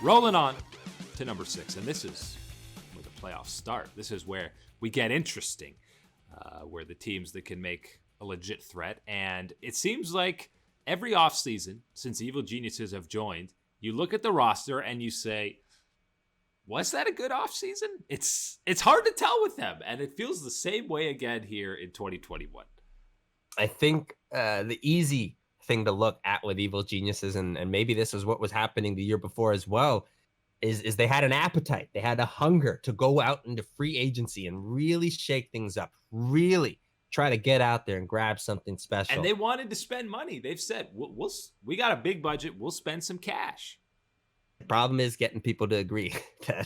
Rolling on to number 6, and this is where the playoffs start. This is where we get interesting, where the teams that can make a legit threat. And it seems like every offseason since Evil Geniuses have joined, you look at the roster and you say, was that a good offseason? It's hard to tell with them, and it feels the same way again here in 2021. I think the easy thing to look at with Evil Geniuses, and maybe this is what was happening the year before as well, is they had an appetite. They had a hunger to go out into free agency and really shake things up, really try to get out there and grab something special. And they wanted to spend money. They've said, we got a big budget. We'll spend some cash. The problem is getting people to agree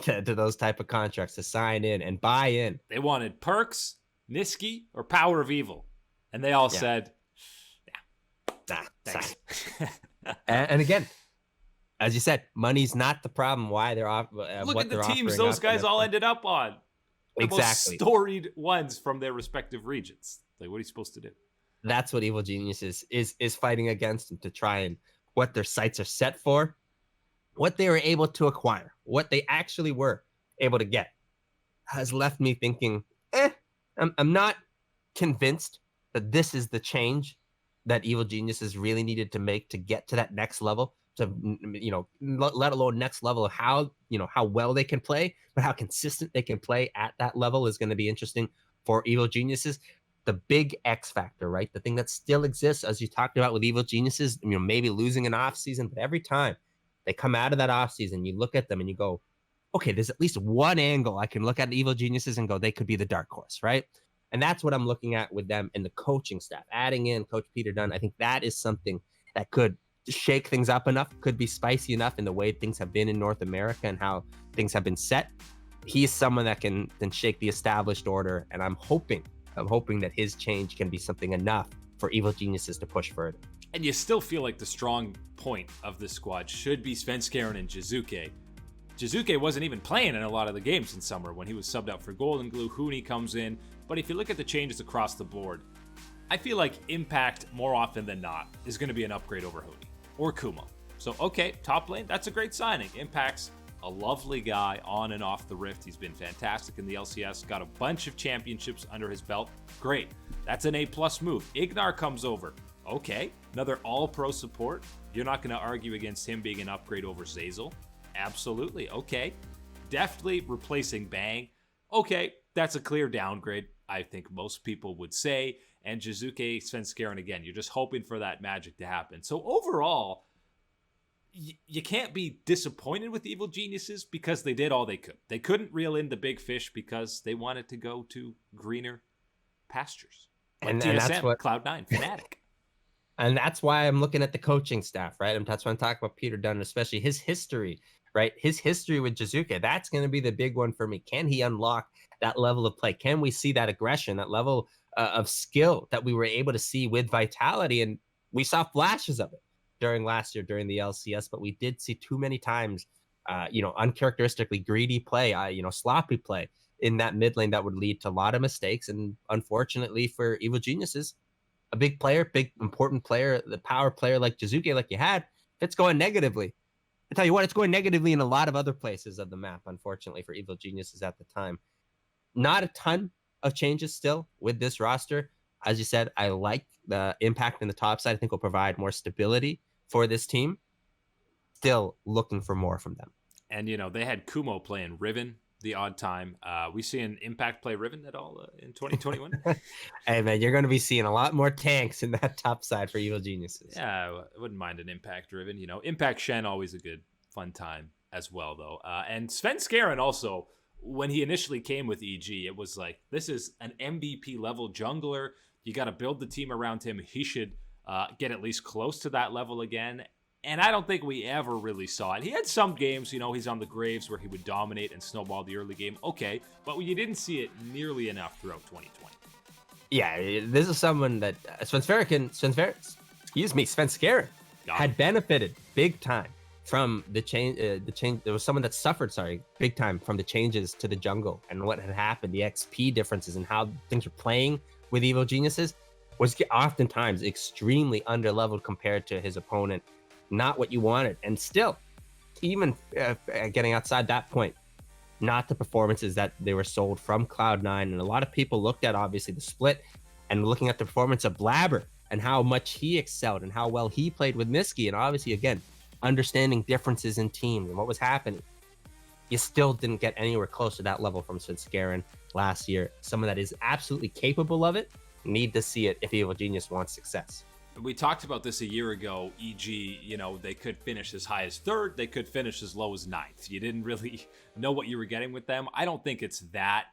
to those type of contracts, to sign in and buy in. They wanted Perks, Niski, or Power of Evil. And they all said, nah, thanks. and again, as you said, money's not the problem. Why they're off? Look at the teams those guys all ended up on. The exactly. most storied ones from their respective regions. Like, what are you supposed to do? That's what Evil Geniuses is fighting against them, to try and what their sights are set for, what they were able to acquire, what they actually were able to get, has left me thinking, I'm not convinced that this is the change that Evil Geniuses really needed to make to get to that next level, to, let alone next level of how well they can play, but how consistent they can play at that level is going to be interesting for Evil Geniuses. The big X factor, right? The thing that still exists, as you talked about with Evil Geniuses, maybe losing an off season, but every time they come out of that off season, you look at them and you go, okay, there's at least one angle I can look at Evil Geniuses and go, they could be the dark horse, right? And that's what I'm looking at with them and the coaching staff. Adding in Coach Peter Dunn, I think that is something that could shake things up enough, could be spicy enough in the way things have been in North America and how things have been set. He's someone that can then shake the established order, and I'm hoping that his change can be something enough for Evil Geniuses to push further. And you still feel like the strong point of this squad should be Svenskeren and Jiizuke. Jiizuke wasn't even playing in a lot of the games in summer when he was subbed out for Golden Glue. Hooney comes in. But if you look at the changes across the board, I feel like Impact, more often than not, is going to be an upgrade over Hooney or Kumo. So, okay, top lane, that's a great signing. Impact's a lovely guy on and off the Rift. He's been fantastic in the LCS, got a bunch of championships under his belt. Great. That's an A+ move. Ignar comes over. Okay, another all-pro support. You're not going to argue against him being an upgrade over Zeyzal. Absolutely. Okay. Deftly replacing Bang. Okay, that's a clear downgrade, I think most people would say. And Jiizuke, Svenskeren, again, you're just hoping for that magic to happen. So overall, you can't be disappointed with Evil Geniuses because they did all they could. They couldn't reel in the big fish because they wanted to go to greener pastures. Like and TSM, that's what Cloud9, Fnatic. And that's why I'm looking at the coaching staff, right? And that's why I'm talking about Peter Dunn, especially his history, right? His history with Jiizuke, that's going to be the big one for me. Can he unlock that level of play? Can we see that aggression, that level of skill that we were able to see with Vitality? And we saw flashes of it during last year, during the LCS, but we did see too many times, uncharacteristically greedy play, sloppy play in that mid lane that would lead to a lot of mistakes. And unfortunately for Evil Geniuses, a big player, big important player, the power player like Jiizuke, like you had, if it's going negatively, I tell you what, it's going negatively in a lot of other places of the map, unfortunately, for Evil Geniuses at the time. Not a ton of changes still with this roster. As you said, I like the impact in the top side. I think will provide more stability for this team. Still looking for more from them. And, they had Kumo playing Riven the odd time. We see an Impact play Riven at all in 2021? Hey, man, you're going to be seeing a lot more tanks in that top side for Evil Geniuses. Yeah, I wouldn't mind an Impact Riven. Impact Shen, always a good, fun time as well, though. And Svenskeren also, when he initially came with EG, it was like, this is an MVP level jungler. You got to build the team around him. He should get at least close to that level again. And I don't think we ever really saw it. He had some games, he's on the Graves where he would dominate and snowball the early game. Okay, but you didn't see it nearly enough throughout 2020. Yeah, this is someone that Svenskeren had benefited big time from the change. There was someone that suffered, big time from the changes to the jungle and what had happened, the XP differences and how things were playing with Evil Geniuses was oftentimes extremely underleveled compared to his opponent. Not what you wanted. And still, even getting outside that point, not the performances that they were sold from Cloud9. And a lot of people looked at, obviously, the split and looking at the performance of Blabber and how much he excelled and how well he played with Niski. And obviously, again, understanding differences in teams and what was happening. You still didn't get anywhere close to that level from Svenskeren last year. Someone that is absolutely capable of it. Need to see it if Evil Genius wants success. We talked about this a year ago, e.g., they could finish as high as third, they could finish as low as ninth. You didn't really know what you were getting with them. I don't think it's that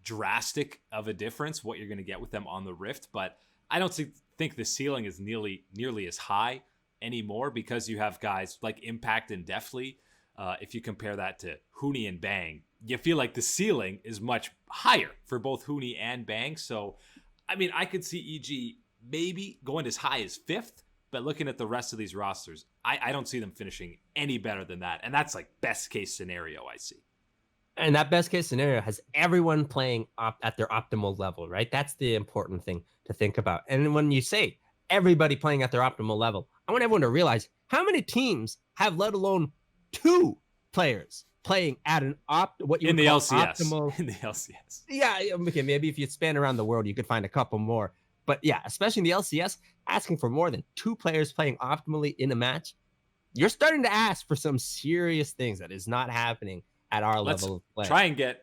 drastic of a difference what you're going to get with them on the Rift, but I don't think the ceiling is nearly as high anymore because you have guys like Impact and Deftly. If you compare that to Huni and Bang, you feel like the ceiling is much higher for both Huni and Bang. So, I mean, I could see EG maybe going as high as fifth, but looking at the rest of these rosters, I don't see them finishing any better than that. And that's like best case scenario I see. And that best case scenario has everyone playing at their optimal level, right? That's the important thing to think about. And when you say everybody playing at their optimal level, I want everyone to realize how many teams have, let alone 2 players playing at an what you in would the call LCS. Optimal. In the LCS. Yeah, okay, maybe if you span around the world, you could find a couple more. But yeah, especially in the LCS, asking for more than 2 players playing optimally in a match, you're starting to ask for some serious things that is not happening at our level of play. Try and get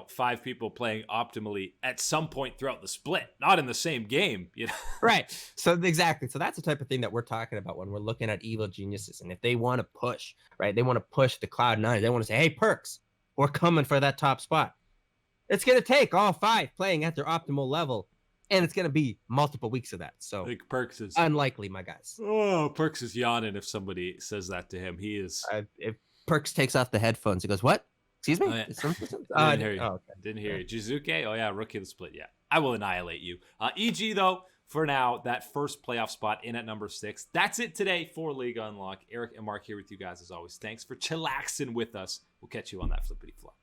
5 people playing optimally at some point throughout the split, not in the same game. Right. So exactly. So that's the type of thing that we're talking about when we're looking at Evil Geniuses. And if they want to push, right, they want to push the Cloud9. They want to say, hey, Perks, we're coming for that top spot. It's going to take all 5 playing at their optimal level. And it's going to be multiple weeks of that. So I think Perks is unlikely, my guys. Oh, Perks is yawning if somebody says that to him. He is. If Perks takes off the headphones, he goes, what? Excuse me? Oh, yeah. Didn't hear you. Okay. Didn't hear you. Jiizuke? Oh, yeah. Rookie of the split. Yeah. I will annihilate you. EG, though, for now, that first playoff spot in at number 6. That's it today for League Unlock. Eric and Mark here with you guys as always. Thanks for chillaxing with us. We'll catch you on that flippity flop.